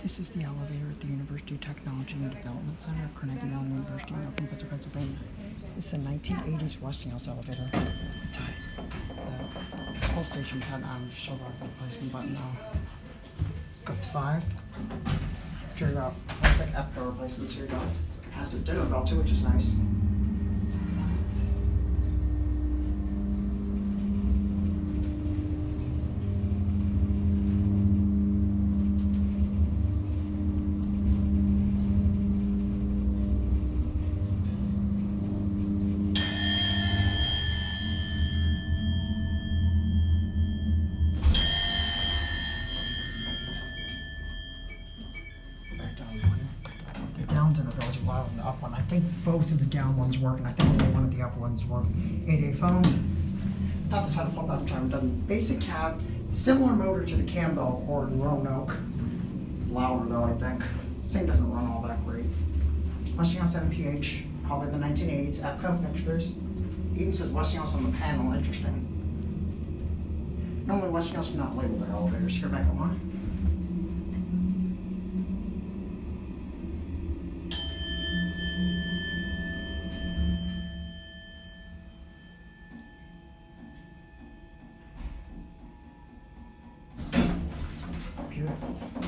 This is the elevator at the University of Technology and Development Center at Carnegie Mellon University in Oakland, Pittsburgh, Pennsylvania. It's a 1980s Westinghouse elevator. It's the whole station's had an shoulder replacement button now. Go up to 5. Here you go. Looks like EPCO replacements. Here you go. Has a dinner bell too, which is nice. Back down one. The down dinner bells are loud on the up one. I think both of the down ones work, and I think only one of the up ones work. 8A phone. Thought this had a flip out time. It doesn't. Basic cab. Similar motor to the Campbell Cord in Roanoke. It's louder though, I think. This thing doesn't run all that great. Westinghouse MPH, probably the 1980s. EPCO fixtures. Even says Westinghouse on the panel. Interesting. Normally Westinghouse would not label their elevators. Here, back up one. Beautiful.